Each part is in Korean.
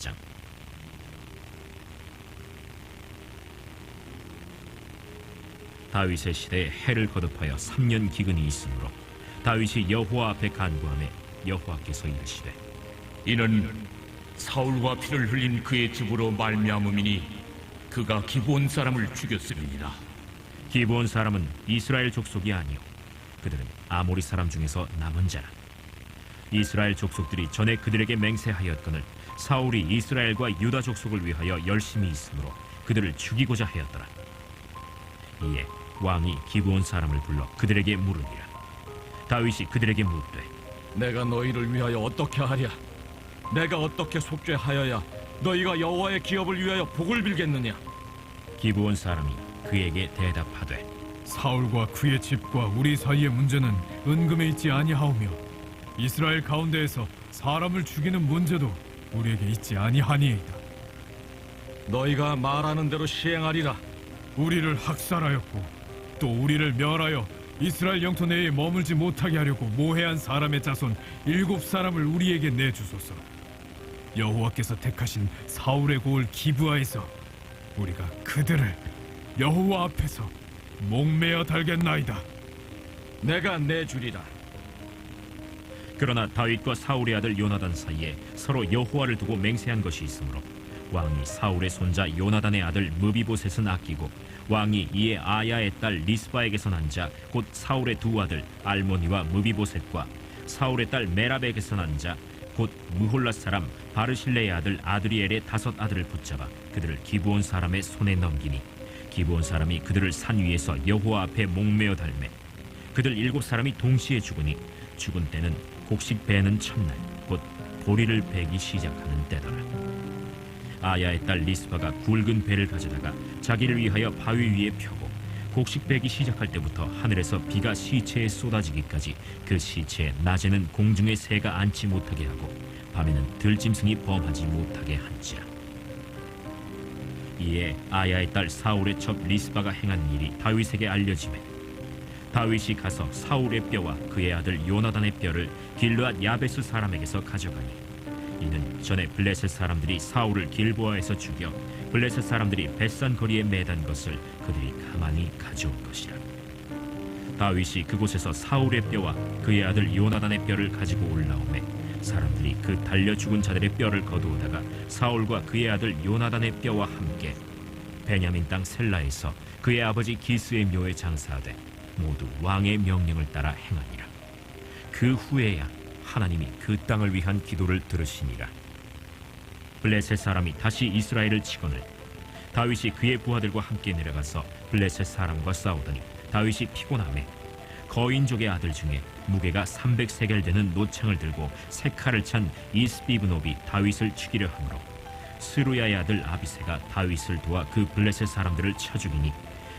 장. 다윗의 시대에 해를 거듭하여 3년 기근이 있으므로 다윗이 여호와 앞에 간구하매 여호와께서 이르시되 이는 사울과 피를 흘린 그의 집으로 말미암음이니 그가 기브온 사람을 죽였으리니라. 기브온 사람은 이스라엘 족속이 아니요 그들은 아모리 사람 중에서 남은 자라. 이스라엘 족속들이 전에 그들에게 맹세하였거늘 사울이 이스라엘과 유다 족속을 위하여 열심히 있으므로 그들을 죽이고자 하였더라. 이에 왕이 기브온 사람을 불러 그들에게 물으니라. 다윗이 그들에게 묻되 내가 너희를 위하여 어떻게 하랴? 내가 어떻게 속죄하여야 너희가 여호와의 기업을 위하여 복을 빌겠느냐? 기브온 사람이 그에게 대답하되 사울과 그의 집과 우리 사이의 문제는 은금에 있지 아니하오며 이스라엘 가운데에서 사람을 죽이는 문제도 우리에게 있지 아니하니이다. 너희가 말하는 대로 시행하리라. 우리를 학살하였고 또 우리를 멸하여 이스라엘 영토 내에 머물지 못하게 하려고 모해한 사람의 자손 7사람을 우리에게 내주소서. 여호와께서 택하신 사울의 고을 기브아에서 우리가 그들을 여호와 앞에서 목매어 달겠나이다. 내가 내주리라. 그러나 다윗과 사울의 아들 요나단 사이에 서로 여호와를 두고 맹세한 것이 있으므로 왕이 사울의 손자 요나단의 아들 무비보셋은 아끼고 왕이 이에 아야의 딸 리스바에게서 난 자 곧 사울의 두 아들 알모니와 무비보셋과 사울의 딸 메랍에게서 난 자 곧 무홀라 사람 바르실레의 아들 아드리엘의 5 아들을 붙잡아 그들을 기브온 사람의 손에 넘기니 기브온 사람이 그들을 산 위에서 여호와 앞에 목매어 달매 그들 7사람이 동시에 죽으니 죽은 때는 곡식 베는 첫날 곧 보리를 베기 시작하는 때더라. 아야의 딸 리스바가 굵은 배를 가져다가 자기를 위하여 바위 위에 펴고 곡식 베기 시작할 때부터 하늘에서 비가 시체에 쏟아지기까지 그 시체에 낮에는 공중의 새가 앉지 못하게 하고 밤에는 들짐승이 범하지 못하게 한지라. 이에 아야의 딸 사울의 첩 리스바가 행한 일이 다윗에게 알려지매 다윗이 가서 사울의 뼈와 그의 아들 요나단의 뼈를 길르앗 야베스 사람에게서 가져가니 이는 전에 블레셋 사람들이 사울을 길보아에서 죽여 블레셋 사람들이 벳산 거리에 매단 것을 그들이 가만히 가져온 것이라. 다윗이 그곳에서 사울의 뼈와 그의 아들 요나단의 뼈를 가지고 올라오매 사람들이 그 달려 죽은 자들의 뼈를 거두어다가 사울과 그의 아들 요나단의 뼈와 함께 베냐민 땅 셀라에서 그의 아버지 기스의 묘에 장사하되 모두 왕의 명령을 따라 행하니라. 그 후에야 하나님이 그 땅을 위한 기도를 들으시니라. 블레셋 사람이 다시 이스라엘을 치거늘 다윗이 그의 부하들과 함께 내려가서 블레셋 사람과 싸우더니 다윗이 피곤하매 거인족의 아들 중에 무게가 300세겔 되는 노창을 들고 세 칼을 찬 이스비브노비 다윗을 죽이려 하므로 스루야의 아들 아비새가 다윗을 도와 그 블레셋 사람들을 쳐 죽이니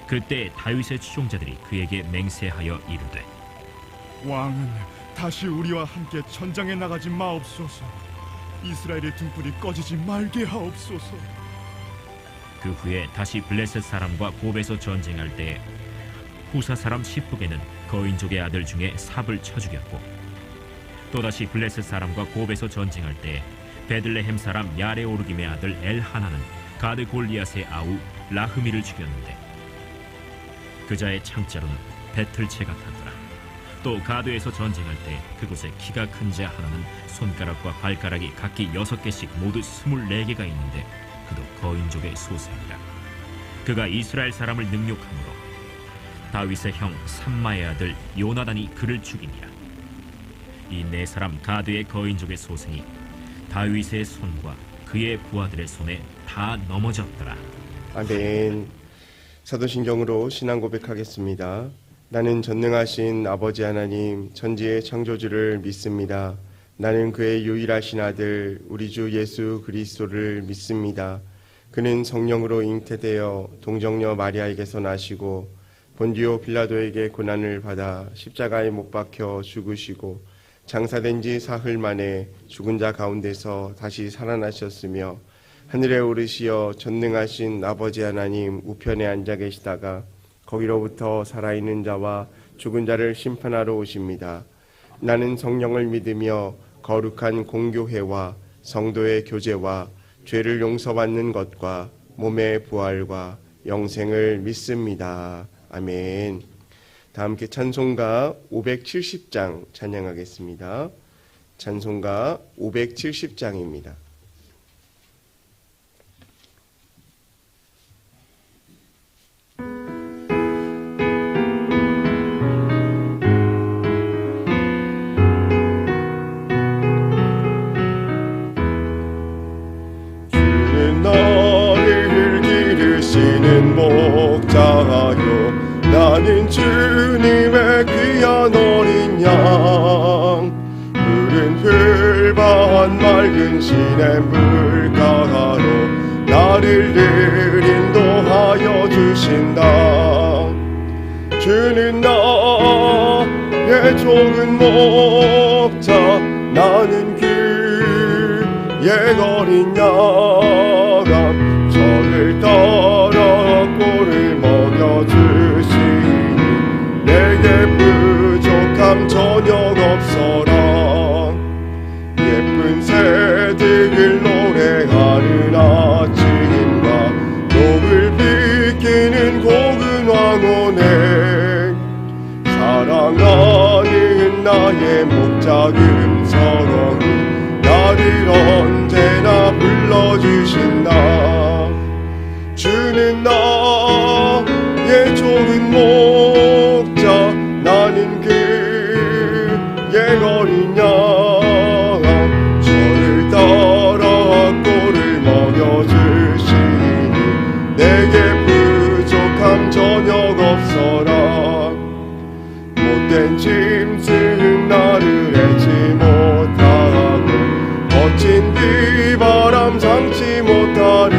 그때 다윗의 추종자들이 그에게 맹세하여 이르되 왕은 다시 우리와 함께 전장에 나가지 마옵소서. 이스라엘의 등불이 꺼지지 말게 하옵소서. 그 후에 다시 블레셋 사람과 곱에서 전쟁할 때에 후사 사람 시프게는 거인족의 아들 중에 삽을 쳐 죽였고 또다시 블레셋 사람과 곱에서 전쟁할 때에 베들레헴 사람 야레오르김의 아들 엘하나는 가드 골리앗의 아우 라흐미를 죽였는데 그자의 창자로는 배틀채 같았더라. 또 가드에서 전쟁할 때 그곳에 키가 큰 자 하나는 손가락과 발가락이 각기 6개씩 모두 24개가 있는데 그도 거인족의 소생이라. 그가 이스라엘 사람을 능욕함으로 다윗의 형 삼마의 아들 요나단이 그를 죽이니라. 이 4사람 가드의 거인족의 소생이 다윗의 손과 그의 부하들의 손에 다 넘어졌더라. 아멘. 사도신경으로 신앙 고백하겠습니다. 나는 전능하신 아버지 하나님 천지의 창조주를 믿습니다. 나는 그의 유일하신 아들 우리 주 예수 그리스도를 믿습니다. 그는 성령으로 잉태되어 동정녀 마리아에게서 나시고 본디오 빌라도에게 고난을 받아 십자가에 못 박혀 죽으시고 장사된 지 사흘 만에 죽은 자 가운데서 다시 살아나셨으며 하늘에 오르시어 전능하신 아버지 하나님 우편에 앉아 계시다가 거기로부터 살아있는 자와 죽은 자를 심판하러 오십니다. 나는 성령을 믿으며 거룩한 공교회와 성도의 교제와 죄를 용서받는 것과 몸의 부활과 영생을 믿습니다. 아멘. 다 함께 찬송가 570장 찬양하겠습니다. 찬송가 570장입니다. 목자요 나는 주님의 귀한 어린 양 푸른 풀밭 맑은 시냇물가로 나를 늘 인도하여 주신다. 주는 나의 좋은 목자 나는 그의 어린 양 저를 따라 꼴을 먹여주시니 내게 부족함 전혀 없어라. 예쁜 새들 노래하는 아침과 녹을 비키는 고운 황혼에 사랑하는 나의 목자 음성이 나를 언제나 불러주신다. 주는 나의 좋은 목자 나는 그의 어린 양 저를 따라 꼴을 먹여주시니 내게 부족함 전혀 없어라. 못된 짐승 나를 해치 못하고 거친 비바람 상치 못하리.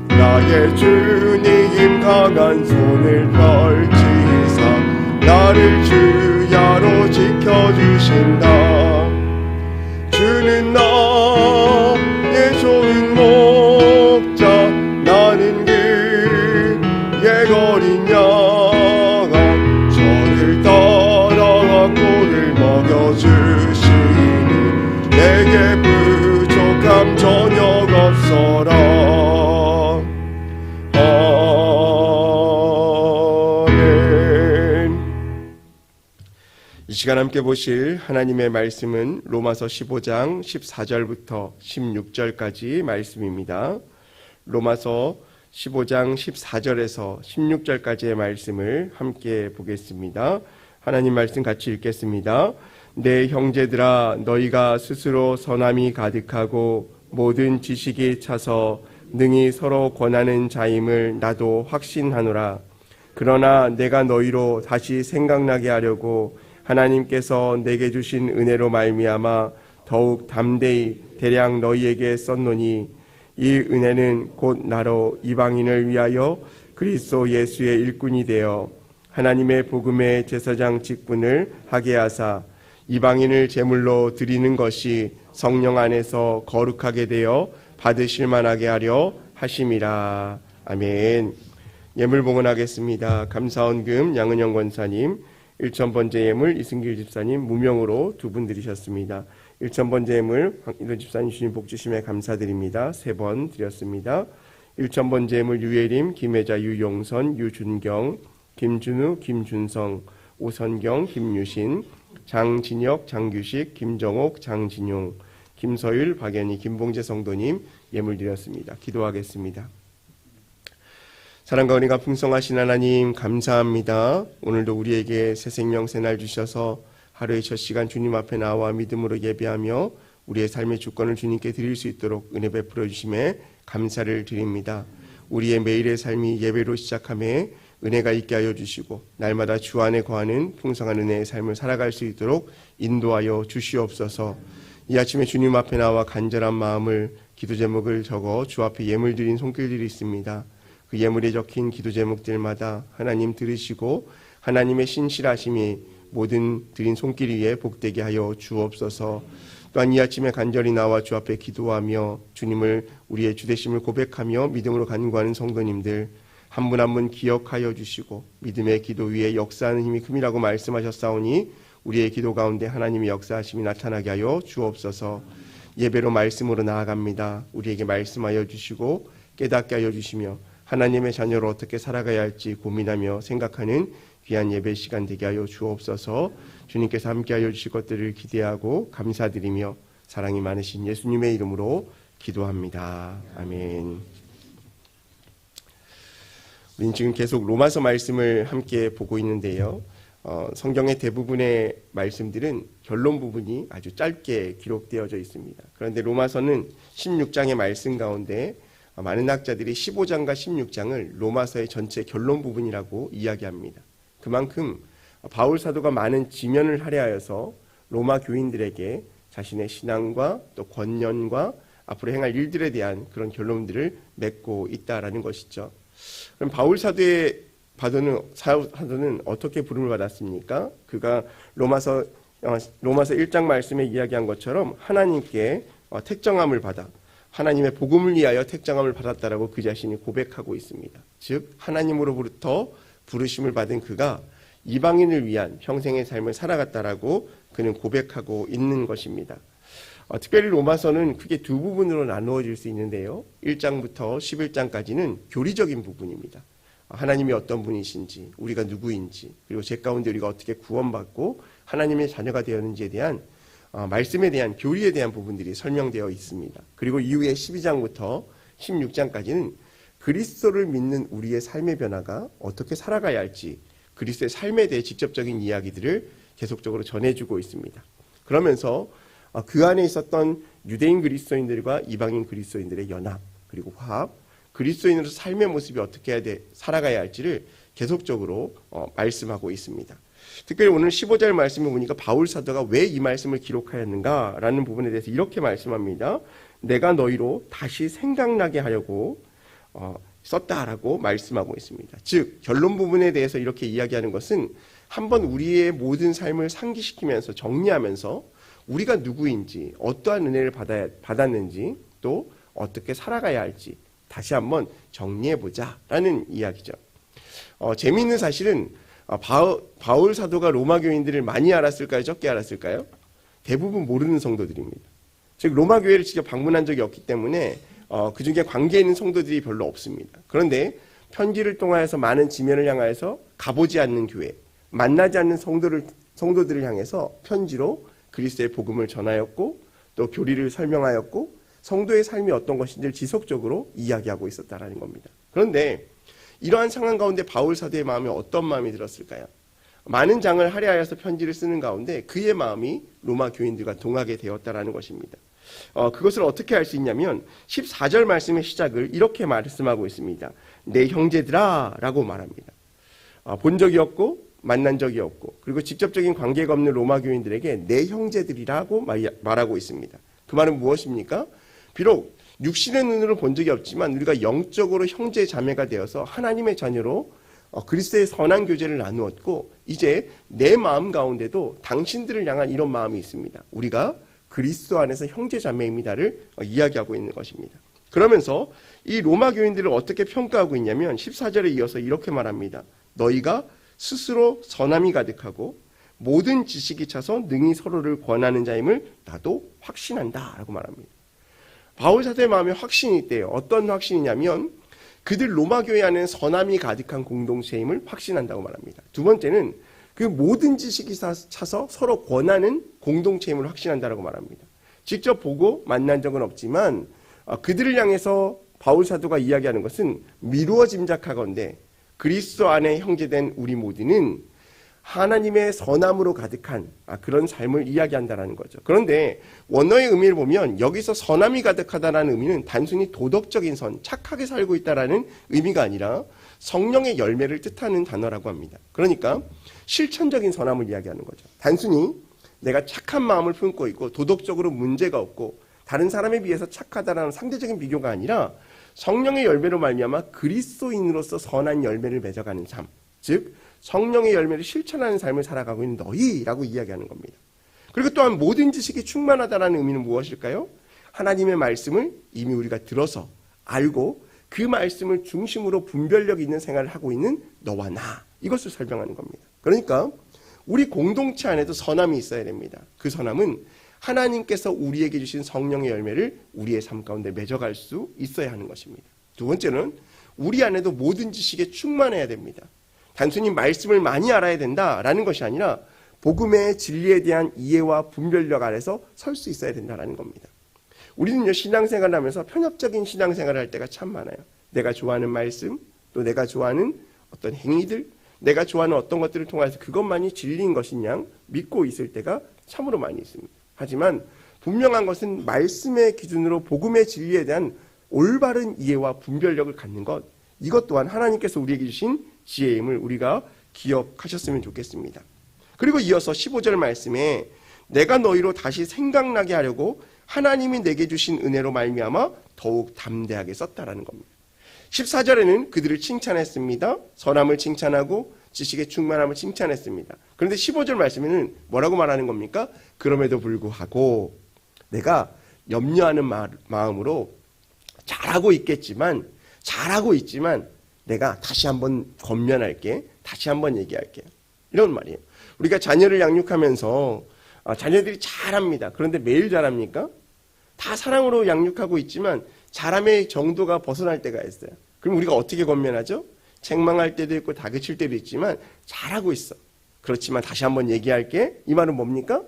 나의 주님 강한 손을 펼치사 나를 주야로 지켜주신다. 주는 나의 좋은 목자 나는 그의 어린 양 저를 따라 꼴을 먹여주시니 내게 부족함 전혀 없어라. 이 시간 함께 보실 하나님의 말씀은 로마서 15장 14절부터 16절까지 말씀입니다. 로마서 15장 14절에서 16절까지의 말씀을 함께 보겠습니다. 하나님 말씀 같이 읽겠습니다. 내 형제들아 너희가 스스로 선함이 가득하고 모든 지식이 차서 능히 서로 권하는 자임을 나도 확신하노라. 그러나 내가 너희로 다시 생각나게 하려고 하나님께서 내게 주신 은혜로 말미암아 더욱 담대히 대량 너희에게 썼노니 이 은혜는 곧 나로 이방인을 위하여 그리스도 예수의 일꾼이 되어 하나님의 복음의 제사장 직분을 하게 하사 이방인을 제물로 드리는 것이 성령 안에서 거룩하게 되어 받으실 만하게 하려 하심이라. 아멘. 예물 봉헌하겠습니다. 감사원금 양은영 권사님, 1,000번째 예물 이승길 집사님 무명으로 2분 드리셨습니다. 1,000번째 예물 황일호 집사님 주님 복 주심에 감사드립니다. 3번 드렸습니다. 1,000번째 예물 유예림, 김혜자, 유용선, 유준경, 김준우, 김준성, 오선경, 김유신, 장진혁, 장규식, 김정옥, 장진용, 김서율, 박연희, 김봉재 성도님 예물 드렸습니다. 기도하겠습니다. 사랑과 은혜가 풍성하신 하나님 감사합니다. 오늘도 우리에게 새 생명 새날 주셔서 하루의 첫 시간 주님 앞에 나와 믿음으로 예배하며 우리의 삶의 주권을 주님께 드릴 수 있도록 은혜 베풀어 주심에 감사를 드립니다. 우리의 매일의 삶이 예배로 시작함에 은혜가 있게 하여 주시고 날마다 주 안에 거하는 풍성한 은혜의 삶을 살아갈 수 있도록 인도하여 주시옵소서. 이 아침에 주님 앞에 나와 간절한 마음을 기도 제목을 적어 주 앞에 예물 드린 손길들이 있습니다. 그 예물에 적힌 기도 제목들마다 하나님 들으시고 하나님의 신실하심이 모든 드린 손길 위에 복되게 하여 주옵소서. 또한 이 아침에 간절히 나와 주 앞에 기도하며 주님을 우리의 주되심을 고백하며 믿음으로 간구하는 성도님들 한 분 한 분 기억하여 주시고 믿음의 기도 위에 역사하는 힘이 큼이라고 말씀하셨사오니 우리의 기도 가운데 하나님의 역사하심이 나타나게 하여 주옵소서. 예배로 말씀으로 나아갑니다. 우리에게 말씀하여 주시고 깨닫게 하여 주시며 하나님의 자녀로 어떻게 살아가야 할지 고민하며 생각하는 귀한 예배 시간 되게 하여 주옵소서. 주님께서 함께 하여 주실 것들을 기대하고 감사드리며 사랑이 많으신 예수님의 이름으로 기도합니다. 아멘. 우리는 지금 계속 로마서 말씀을 함께 보고 있는데요. 성경의 대부분의 말씀들은 결론 부분이 아주 짧게 기록되어져 있습니다. 그런데 로마서는 16장의 말씀 가운데 많은 학자들이 15장과 16장을 로마서의 전체 결론 부분이라고 이야기합니다. 그만큼 바울 사도가 많은 지면을 할애하여서 로마 교인들에게 자신의 신앙과 또 권면과 앞으로 행할 일들에 대한 그런 결론들을 맺고 있다라는 것이죠. 그럼 바울 사도의 사도는 어떻게 부름을 받았습니까? 그가 로마서 1장 말씀에 이야기한 것처럼 하나님께 택정함을 받아 하나님의 복음을 위하여 택정함을 받았다라고 그 자신이 고백하고 있습니다. 즉 하나님으로부터 부르심을 받은 그가 이방인을 위한 평생의 삶을 살아갔다라고 그는 고백하고 있는 것입니다. 특별히 로마서는 크게 두 부분으로 나누어질 수 있는데요. 1장부터 11장까지는 교리적인 부분입니다. 하나님이 어떤 분이신지, 우리가 누구인지, 그리고 죄 가운데 우리가 어떻게 구원받고 하나님의 자녀가 되었는지에 대한 말씀에 대한 교리에 대한 부분들이 설명되어 있습니다. 그리고 이후에 12장부터 16장까지는 그리스도를 믿는 우리의 삶의 변화가 어떻게 살아가야 할지, 그리스도의 삶에 대해 직접적인 이야기들을 계속적으로 전해주고 있습니다. 그러면서 그 안에 있었던 유대인 그리스도인들과 이방인 그리스도인들의 연합, 그리고 화합, 그리스도인으로서 삶의 모습이 어떻게 살아가야 할지를 계속적으로 말씀하고 있습니다. 특별히 오늘 15절 말씀을 보니까 바울 사도가 왜 이 말씀을 기록하였는가라는 부분에 대해서 이렇게 말씀합니다. 내가 너희로 다시 생각나게 하려고 썼다라고 말씀하고 있습니다. 즉 결론 부분에 대해서 이렇게 이야기하는 것은 한번 우리의 모든 삶을 상기시키면서 정리하면서 우리가 누구인지, 어떠한 은혜를 받았는지, 또 어떻게 살아가야 할지 다시 한번 정리해보자라는 이야기죠. 재미있는 사실은 바울 사도가 로마 교인들을 많이 알았을까요? 적게 알았을까요? 대부분 모르는 성도들입니다. 즉 로마 교회를 직접 방문한 적이 없기 때문에 그 중에 관계에 있는 성도들이 별로 없습니다. 그런데 편지를 통하여서 많은 지면을 향하여서 가보지 않는 교회, 만나지 않는 성도들을 향해서 편지로 그리스도의 복음을 전하였고 또 교리를 설명하였고 성도의 삶이 어떤 것인지를 지속적으로 이야기하고 있었다는 겁니다. 그런데 이러한 상황 가운데 바울 사도의 마음에 어떤 마음이 들었을까요? 많은 장을 할애하여서 편지를 쓰는 가운데 그의 마음이 로마 교인들과 동하게 되었다는 것입니다. 그것을 어떻게 알 수 있냐면 14절 말씀의 시작을 이렇게 말씀하고 있습니다. 내 형제들아 라고 말합니다. 본 적이 없고 만난 적이 없고 그리고 직접적인 관계가 없는 로마 교인들에게 내 형제들이라고 말하고 있습니다. 그 말은 무엇입니까? 비록 육신의 눈으로 본 적이 없지만 우리가 영적으로 형제 자매가 되어서 하나님의 자녀로 그리스도의 선한 교제를 나누었고 이제 내 마음 가운데도 당신들을 향한 이런 마음이 있습니다. 우리가 그리스도 안에서 형제 자매입니다를 이야기하고 있는 것입니다. 그러면서 이 로마 교인들을 어떻게 평가하고 있냐면 14절에 이어서 이렇게 말합니다. 너희가 스스로 선함이 가득하고 모든 지식이 차서 능히 서로를 권하는 자임을 나도 확신한다 라고 말합니다. 바울 사도의 마음에 확신이 있대요. 어떤 확신이냐면 그들 로마 교회 안에는 선함이 가득한 공동체임을 확신한다고 말합니다. 두 번째는 그 모든 지식이 차서 서로 권하는 공동체임을 확신한다고 말합니다. 직접 보고 만난 적은 없지만 그들을 향해서 바울 사도가 이야기하는 것은 미루어 짐작하건대 그리스도 안에 형제된 우리 모두는 하나님의 선함으로 가득한 그런 삶을 이야기한다는 거죠. 그런데 원어의 의미를 보면 여기서 선함이 가득하다는 의미는 단순히 도덕적인 선, 착하게 살고 있다는 의미가 아니라 성령의 열매를 뜻하는 단어라고 합니다. 그러니까 실천적인 선함을 이야기하는 거죠. 단순히 내가 착한 마음을 품고 있고 도덕적으로 문제가 없고 다른 사람에 비해서 착하다라는 상대적인 비교가 아니라 성령의 열매로 말미암아 그리스도인으로서 선한 열매를 맺어가는 삶, 즉 성령의 열매를 실천하는 삶을 살아가고 있는 너희라고 이야기하는 겁니다. 그리고 또한 모든 지식이 충만하다는 의미는 무엇일까요? 하나님의 말씀을 이미 우리가 들어서 알고 그 말씀을 중심으로 분별력 있는 생활을 하고 있는 너와 나, 이것을 설명하는 겁니다. 그러니까 우리 공동체 안에도 선함이 있어야 됩니다. 그 선함은 하나님께서 우리에게 주신 성령의 열매를 우리의 삶 가운데 맺어갈 수 있어야 하는 것입니다. 두 번째는 우리 안에도 모든 지식에 충만해야 됩니다. 단순히 말씀을 많이 알아야 된다라는 것이 아니라 복음의 진리에 대한 이해와 분별력 아래서 설 수 있어야 된다는 겁니다. 우리는요, 신앙생활을 하면서 편협적인 신앙생활을 할 때가 참 많아요. 내가 좋아하는 말씀, 또 내가 좋아하는 어떤 행위들, 내가 좋아하는 어떤 것들을 통해서 그것만이 진리인 것인 양 믿고 있을 때가 참으로 많이 있습니다. 하지만 분명한 것은 말씀의 기준으로 복음의 진리에 대한 올바른 이해와 분별력을 갖는 것, 이것 또한 하나님께서 우리에게 주신 지혜임을 우리가 기억하셨으면 좋겠습니다. 그리고 이어서 15절 말씀에 내가 너희로 다시 생각나게 하려고 하나님이 내게 주신 은혜로 말미암아 더욱 담대하게 썼다라는 겁니다. 14절에는 그들을 칭찬했습니다. 선함을 칭찬하고 지식의 충만함을 칭찬했습니다. 그런데 15절 말씀에는 뭐라고 말하는 겁니까? 그럼에도 불구하고 내가 염려하는 마음으로 잘하고 있지만 내가 다시 한번 권면할게, 다시 한번 얘기할게, 이런 말이에요. 우리가 자녀를 양육하면서 자녀들이 잘합니다. 그런데 매일 잘합니까? 다 사랑으로 양육하고 있지만 잘함의 정도가 벗어날 때가 있어요. 그럼 우리가 어떻게 권면하죠? 책망할 때도 있고 다그칠 때도 있지만 잘하고 있어. 그렇지만 다시 한번 얘기할게. 이 말은 뭡니까?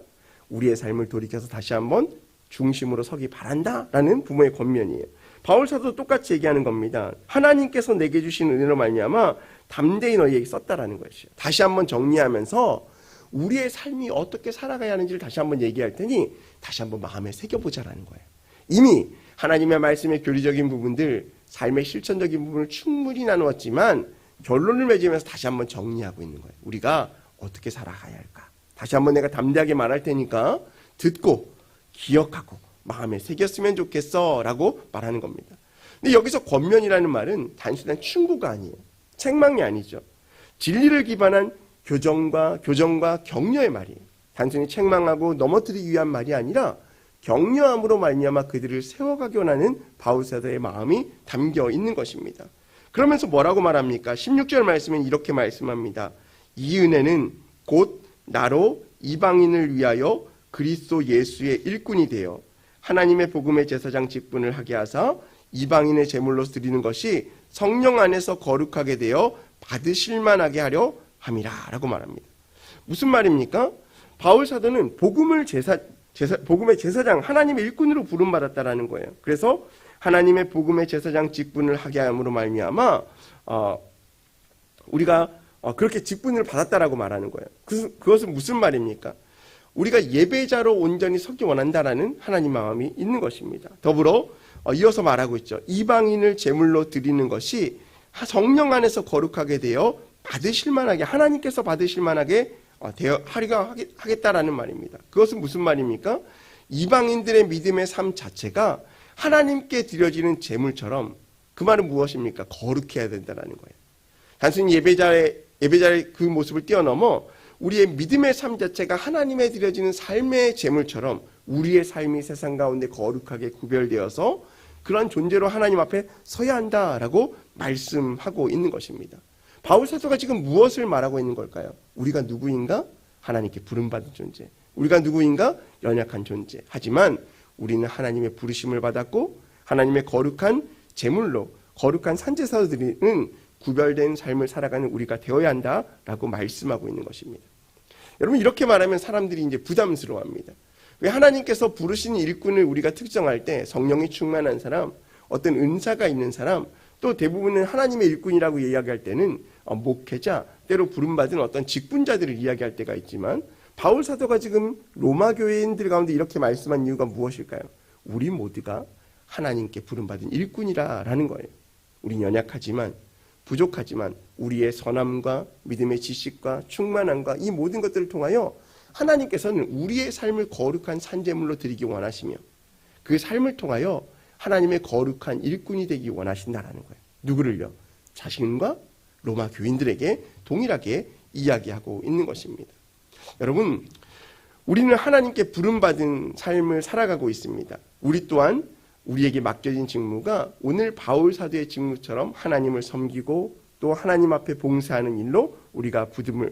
우리의 삶을 돌이켜서 다시 한번 중심으로 서기 바란다라는 부모의 권면이에요. 바울 사도도 똑같이 얘기하는 겁니다. 하나님께서 내게 주신 은혜로 말미암아 담대히 너희에게 썼다라는 것이에요. 다시 한번 정리하면서 우리의 삶이 어떻게 살아가야 하는지를 다시 한번 얘기할 테니 다시 한번 마음에 새겨보자라는 거예요. 이미 하나님의 말씀의 교리적인 부분들, 삶의 실천적인 부분을 충분히 나누었지만 결론을 맺으면서 다시 한번 정리하고 있는 거예요. 우리가 어떻게 살아가야 할까? 다시 한번 내가 담대하게 말할 테니까 듣고 기억하고 마음에 새겼으면 좋겠어 라고 말하는 겁니다. 근데 여기서 권면이라는 말은 단순한 충고가 아니에요. 책망이 아니죠. 진리를 기반한 교정과 격려의 말이에요. 단순히 책망하고 넘어뜨리기 위한 말이 아니라 격려함으로 말미암아 그들을 세워가기 원하는 바울 사도의 마음이 담겨 있는 것입니다. 그러면서 뭐라고 말합니까? 16절 말씀은 이렇게 말씀합니다. 이 은혜는 곧 나로 이방인을 위하여 그리스도 예수의 일꾼이 되어 하나님의 복음의 제사장 직분을 하게 하사 이방인의 제물로 드리는 것이 성령 안에서 거룩하게 되어 받으실 만하게 하려 함이라 라고 말합니다. 무슨 말입니까? 바울 사도는 복음의 제사장, 하나님의 일꾼으로 부름받았다라는 거예요. 그래서 하나님의 복음의 제사장 직분을 하게 함으로 말미암아 우리가 그렇게 직분을 받았다라고 말하는 거예요. 그것은 무슨 말입니까? 우리가 예배자로 온전히 서기 원한다라는 하나님 마음이 있는 것입니다. 더불어 이어서 말하고 있죠. 이방인을 제물로 드리는 것이 성령 안에서 거룩하게 되어 받으실 만하게, 하나님께서 받으실 만하게 하겠다라는 말입니다. 그것은 무슨 말입니까? 이방인들의 믿음의 삶 자체가 하나님께 드려지는 제물처럼, 그 말은 무엇입니까? 거룩해야 된다는 거예요. 단순히 예배자의 그 모습을 뛰어넘어 우리의 믿음의 삶 자체가 하나님에 드려지는 삶의 제물처럼 우리의 삶이 세상 가운데 거룩하게 구별되어서 그러한 존재로 하나님 앞에 서야 한다라고 말씀하고 있는 것입니다. 바울 사도가 지금 무엇을 말하고 있는 걸까요? 우리가 누구인가? 하나님께 부름받은 존재. 우리가 누구인가? 연약한 존재. 하지만 우리는 하나님의 부르심을 받았고 하나님의 거룩한 제물로, 거룩한 산제사로 드리는 구별된 삶을 살아가는 우리가 되어야 한다라고 말씀하고 있는 것입니다. 여러분, 이렇게 말하면 사람들이 이제 부담스러워합니다. 왜 하나님께서 부르신 일꾼을 우리가 특정할 때 성령이 충만한 사람, 어떤 은사가 있는 사람, 또 대부분은 하나님의 일꾼이라고 이야기할 때는 목회자, 때로 부름받은 어떤 직분자들을 이야기할 때가 있지만 바울 사도가 지금 로마 교회인들 가운데 이렇게 말씀한 이유가 무엇일까요? 우리 모두가 하나님께 부름받은 일꾼이라는 거예요. 우린 연약하지만, 부족하지만 우리의 선함과 믿음의 지식과 충만함과 이 모든 것들을 통하여 하나님께서는 우리의 삶을 거룩한 산제물로 드리기 원하시며 그 삶을 통하여 하나님의 거룩한 일꾼이 되기 원하신다라는 거예요. 누구를요? 자신과 로마 교인들에게 동일하게 이야기하고 있는 것입니다. 여러분, 우리는 하나님께 부름받은 삶을 살아가고 있습니다. 우리 또한 우리에게 맡겨진 직무가 오늘 바울 사도의 직무처럼 하나님을 섬기고 또 하나님 앞에 봉사하는 일로 우리가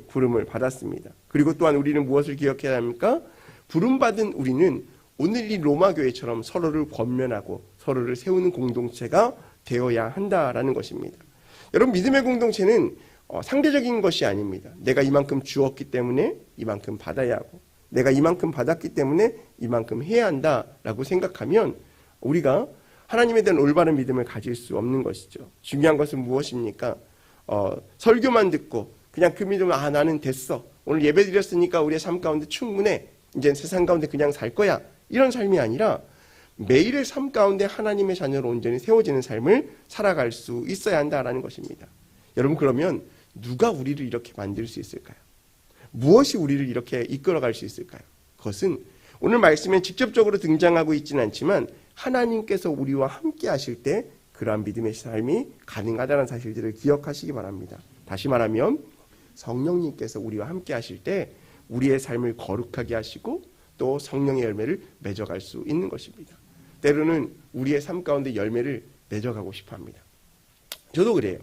부름을 받았습니다. 그리고 또한 우리는 무엇을 기억해야 합니까? 부름받은 우리는 오늘 이 로마 교회처럼 서로를 권면하고 서로를 세우는 공동체가 되어야 한다라는 것입니다. 여러분, 믿음의 공동체는 상대적인 것이 아닙니다. 내가 이만큼 주었기 때문에 이만큼 받아야 하고, 내가 이만큼 받았기 때문에 이만큼 해야 한다라고 생각하면 우리가 하나님에 대한 올바른 믿음을 가질 수 없는 것이죠. 중요한 것은 무엇입니까? 설교만 듣고 그냥 그 믿음을 나는 됐어. 오늘 예배 드렸으니까 우리의 삶 가운데 충분해. 이제 세상 가운데 그냥 살 거야. 이런 삶이 아니라 매일의 삶 가운데 하나님의 자녀로 온전히 세워지는 삶을 살아갈 수 있어야 한다라는 것입니다. 여러분, 그러면 누가 우리를 이렇게 만들 수 있을까요? 무엇이 우리를 이렇게 이끌어갈 수 있을까요? 그것은 오늘 말씀에 직접적으로 등장하고 있지는 않지만 하나님께서 우리와 함께 하실 때 그러한 믿음의 삶이 가능하다는 사실들을 기억하시기 바랍니다. 다시 말하면 성령님께서 우리와 함께 하실 때 우리의 삶을 거룩하게 하시고 또 성령의 열매를 맺어갈 수 있는 것입니다. 때로는 우리의 삶 가운데 열매를 맺어가고 싶어 합니다. 저도 그래요.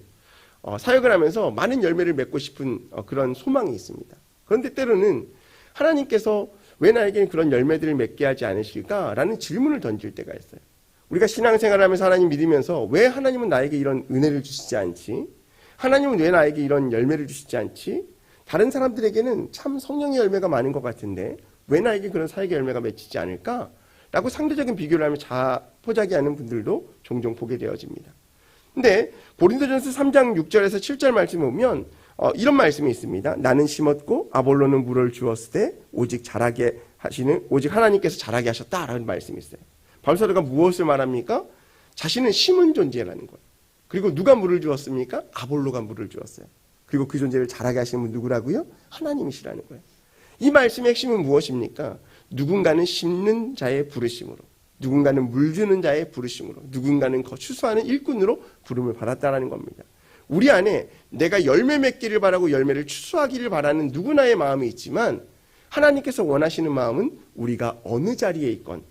사역을 하면서 많은 열매를 맺고 싶은 그런 소망이 있습니다. 그런데 때로는 하나님께서 왜 나에게 그런 열매들을 맺게 하지 않으실까라는 질문을 던질 때가 있어요. 우리가 신앙생활을 하면서 하나님 믿으면서 왜 하나님은 나에게 이런 은혜를 주시지 않지? 하나님은 왜 나에게 이런 열매를 주시지 않지? 다른 사람들에게는 참 성령의 열매가 많은 것 같은데 왜 나에게 그런 사역의 열매가 맺히지 않을까? 라고 상대적인 비교를 하며 자포자기하는 분들도 종종 보게 되어집니다. 근데 고린도전서 3장 6절에서 7절 말씀을 보면 이런 말씀이 있습니다. 나는 심었고 아볼로는 물을 주었을 때 오직 하나님께서 자라게 하셨다라는 말씀이 있어요. 바울 사도가 무엇을 말합니까? 자신은 심은 존재라는 거예요. 그리고 누가 물을 주었습니까? 아볼로가 물을 주었어요. 그리고 그 존재를 자라게 하시는 분 누구라고요? 하나님이시라는 거예요. 이 말씀의 핵심은 무엇입니까? 누군가는 심는 자의 부르심으로, 누군가는 물 주는 자의 부르심으로, 누군가는 추수하는 일꾼으로 부름을 받았다라는 겁니다. 우리 안에 내가 열매 맺기를 바라고 열매를 추수하기를 바라는 누구나의 마음이 있지만 하나님께서 원하시는 마음은 우리가 어느 자리에 있건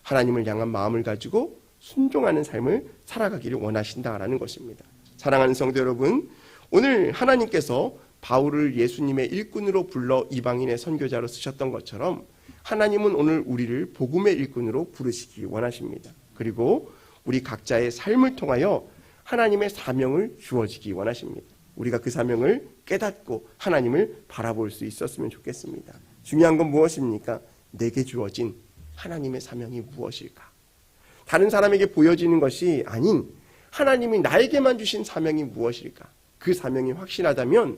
하나님을 향한 마음을 가지고 순종하는 삶을 살아가기를 원하신다라는 것입니다. 사랑하는 성도 여러분, 오늘 하나님께서 바울을 예수님의 일꾼으로 불러 이방인의 선교자로 쓰셨던 것처럼 하나님은 오늘 우리를 복음의 일꾼으로 부르시기 원하십니다. 그리고 우리 각자의 삶을 통하여 하나님의 사명을 주어지기 원하십니다. 우리가 그 사명을 깨닫고 하나님을 바라볼 수 있었으면 좋겠습니다. 중요한 건 무엇입니까? 내게 주어진 하나님의 사명이 무엇일까? 다른 사람에게 보여지는 것이 아닌 하나님이 나에게만 주신 사명이 무엇일까? 그 사명이 확실하다면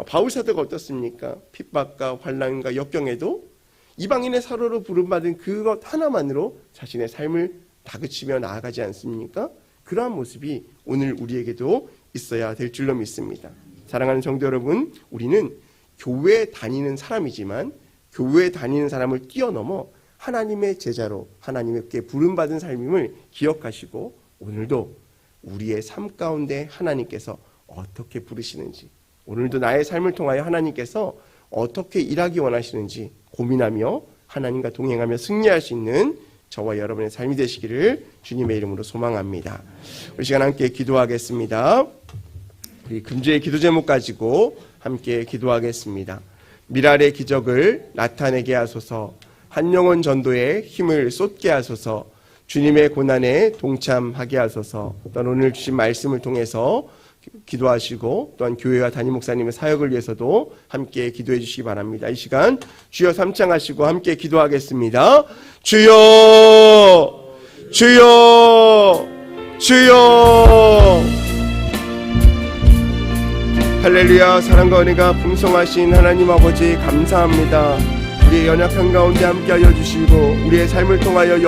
바울 사도가 어떻습니까? 핍박과 환난과 역경에도 이방인의 사로로 부름받은 그것 하나만으로 자신의 삶을 다그치며 나아가지 않습니까? 그러한 모습이 오늘 우리에게도 있어야 될 줄로 믿습니다. 사랑하는 성도 여러분, 우리는 교회에 다니는 사람이지만 교회에 다니는 사람을 뛰어넘어 하나님의 제자로 하나님께 부름받은 삶임을 기억하시고 오늘도 우리의 삶 가운데 하나님께서 어떻게 부르시는지, 오늘도 나의 삶을 통하여 하나님께서 어떻게 일하기 원하시는지 고민하며 하나님과 동행하며 승리할 수 있는 저와 여러분의 삶이 되시기를 주님의 이름으로 소망합니다. 우리 시간 함께 기도하겠습니다. 우리 금주의 기도 제목 가지고 함께 기도하겠습니다. 미랄의 기적을 나타내게 하소서, 한 영혼 전도에 힘을 쏟게 하소서, 주님의 고난에 동참하게 하소서. 또한 오늘 주신 말씀을 통해서 기도하시고 또한 교회와 담임 목사님의 사역을 위해서도 함께 기도해 주시기 바랍니다. 이 시간 주여 삼창하시고 함께 기도하겠습니다. 주여, 주여, 주여. 할렐루야. 사랑과 은혜가 풍성하신 하나님 아버지 감사합니다. 우리의 연약한 가운데 함께하여 주시고 우리의 삶을 통하여